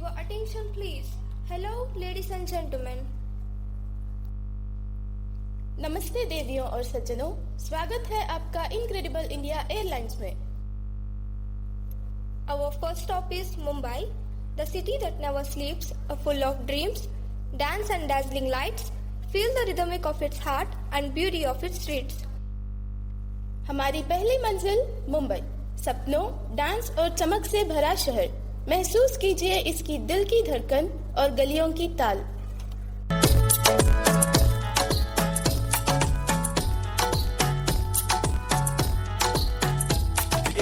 Your attention please. Hello ladies and gentlemen. नमस्ते देवियों और सज्जनों, स्वागत है आपका इनक्रेडिबल इंडिया एयरलाइंस में। Our first stop is Mumbai, the city that never sleeps, full of dreams, dance and dazzling lights. Feel the rhythmic of its heart and beauty of its streets. हमारी पहली मंजिल मुंबई, सपनों, dance और चमक से भरा शहर। महसूस कीजिए इसकी दिल की धड़कन और गलियों की ताल।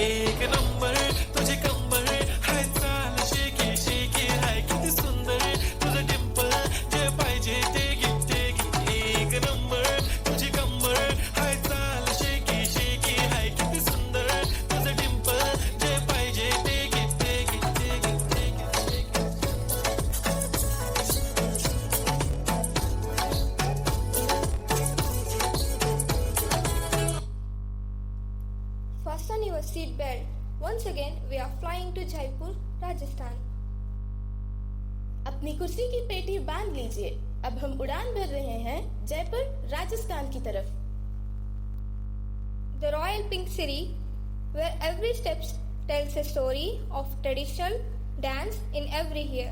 एक नंबर तुझे कंबर हाय चाल शेकी शेकी हाय किती सुंदर तुझं डिंपल जे पाहिजे ते गिफ्ट एक नंबर तुझे कंबर हाय चाल शेकी शेकी हाय किती सुंदर तुझं डिंपल जे पाहिजे ते gift Fasten your seat belt. Once again, we are flying to Jaipur, Rajasthan. अपनी कुर्सी की पेटी बांध लीजिए। अब हम उड़ान भर रहे हैं जयपुर, राजस्थान की तरफ। The Royal Pink City, where every step tells a story of traditional dance in every year.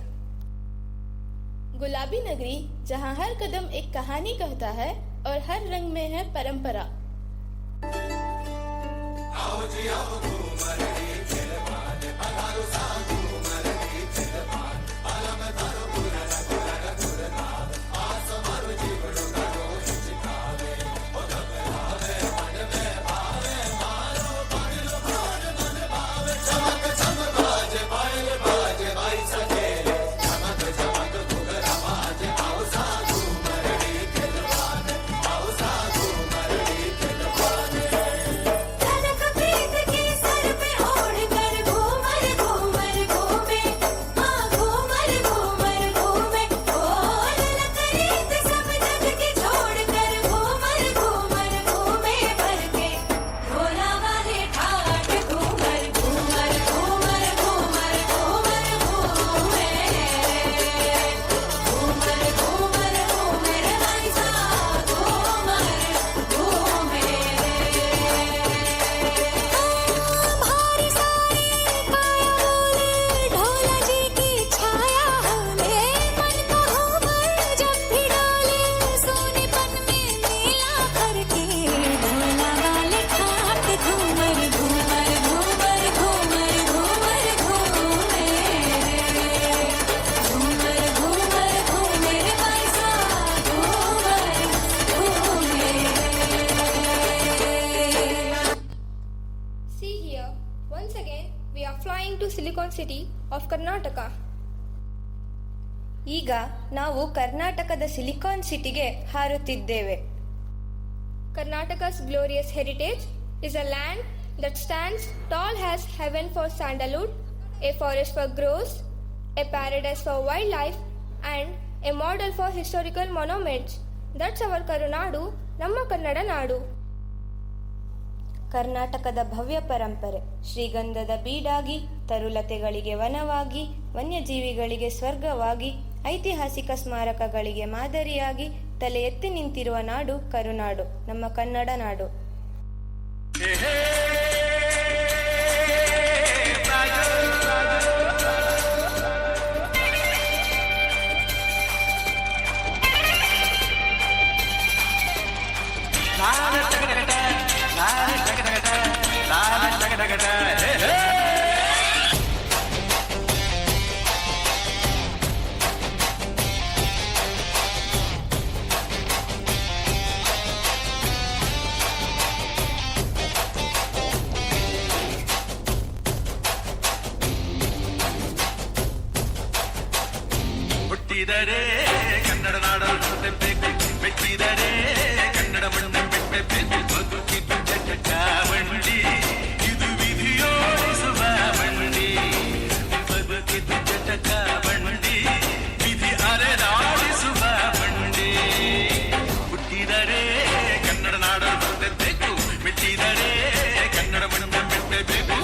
गुलाबी नगरी, जहां हर कदम एक कहानी कहता है और हर रंग में है परंपरा। See here, once again, we are flying to Silicon City of Karnataka. ಈಗ ನಾವು ಕರ್ನಾಟಕದ ಸಿಲಿಕಾನ್ ಸಿಟಿಗೆ ಹಾರುತ್ತಿದ್ದೇವೆ. Karnataka's glorious heritage is a land that stands tall as heaven for sandalwood, a forest for groves, a paradise for wildlife, and a model for historical monuments. That's our Karunadu, ನಮ್ಮ ಕನ್ನಡ ನಾಡು. ಕರ್ನಾಟಕದ ಭವ್ಯ ಪರಂಪರೆ, ಶ್ರೀಗಂಧದ ಬೀಡಾಗಿ, ತರುಲತೆಗಳಿಗೆ ವನವಾಗಿ, ವನ್ಯಜೀವಿಗಳಿಗೆ ಸ್ವರ್ಗವಾಗಿ, ಐತಿಹಾಸಿಕ ಸ್ಮಾರಕಗಳಿಗೆ ಮಾದರಿಯಾಗಿ ತಲೆ ಎತ್ತಿ ನಿಂತಿರುವ ನಾಡು ಕರುನಾಡು, ನಮ್ಮ ಕನ್ನಡ ನಾಡು. ಹುಟ್ಟಿದರೆ ಕನ್ನಡ ನಾಡಲು ಮೆಟ್ಟಿದರೆ ಕನ್ನಡ ಮಣ್ಣ ಬೆಟ್ಟಬೇಕು ಬದುಕಿದ್ದು ಜಟಕ ಬಂಡಿ ಇದು ವಿಧಿಯೋಡಿಸುವ ಬಂಡಿ ಬದುಕಿದ್ದು ಜಟಕ ಬಂಡಿ ವಿಧಿ ಅರೆದಾಡಿಸುವ ಬಂಡಿ ಹುಟ್ಟಿದರೆ ಕನ್ನಡ ನಾಡಲು ಬೇಕು ಮೆಟ್ಟಿದರೆ ಕನ್ನಡ ಮಣ್ಣ ಬೆಟ್ಟಬೇಕು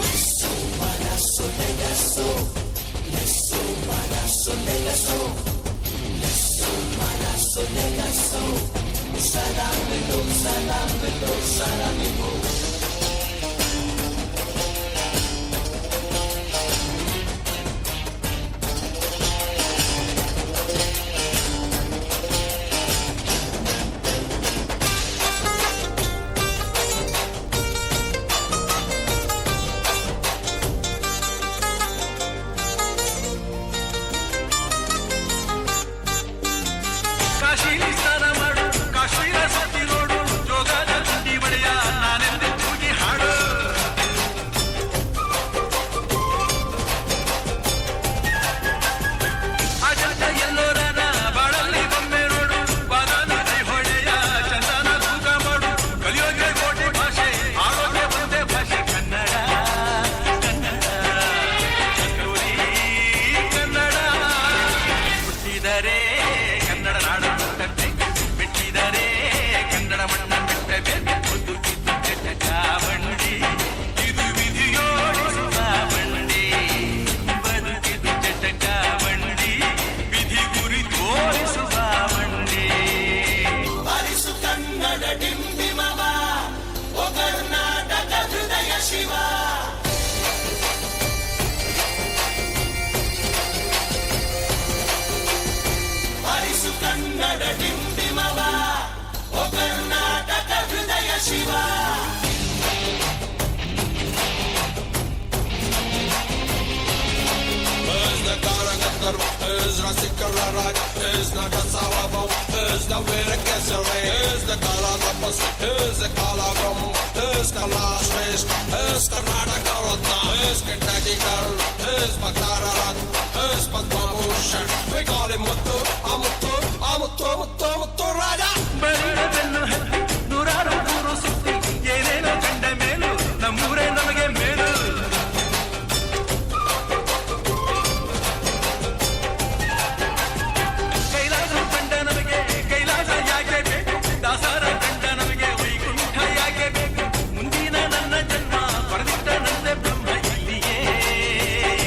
Vajra Sikara Raj, is the Kasavabam, is the Virakesare, is the Kaladapas, is the Kalagam, is Kalashresh, is Karnataka Ratna, is Kentucky Girl, is Bakara Rat, is Padma Bhushan. We call him Muttu, Amuttu, Amuttu, Muttu, Muttu Raja. ಬರೀಡ ಬೆನ್ನು ಹತ್ತಿ ನೂರಾರು ಊರು ಸುತ್ತಿ ಏನೇನೋ ಕಂಡ ಮೇಲು ನಮ್ಮೂರೇ ನಮಗೆ ಮೇಲು ಕೈಲಾಸ ಕಂಡ ನಮಗೆ ಕೈಲಾಸ ಯಾಕೆ ಬೇಕು ದಾಸರ ಕಂಡ ನಮಗೆ ವೈಕುಂಠ ಯಾಕೆ ಬೇಕು ಮುಂದಿನ ನನ್ನ ಜನ್ಮ ಪಡೆದಿದ್ದ ನನ್ನ ಬ್ರಹ್ಮ ಇಲ್ಲಿಯೇ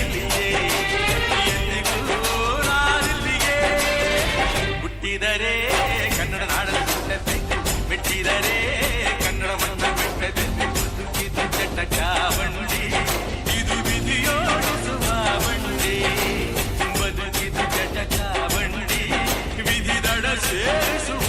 ಇಲ್ಲಿಯೇ ಎಂದಿಗೂ ನಾನಿಲ್ಲಿಯೇ ಹುಟ್ಟಿದರೆ ಕನ್ನಡ ನಾಡಲು ಹುಟ್ಟಬೇಕು ಮೆಟ್ಟಿದರೆ ಕನ್ನಡ ಮಣ್ಣ ಬಿಟ್ಟಬೇಕು ಬದುಕಿದು ಚಟ್ಟ ಚಾವಂಡಿ ಇದು ವಿಧಿಯೋಡಿಸುವ ಬಂಡಿ ಬದುಕಿದು ಚಟ್ಟ ಚಾವಂಡಿ ವಿಧಿ ದಡ ಸೇರಿಸುವ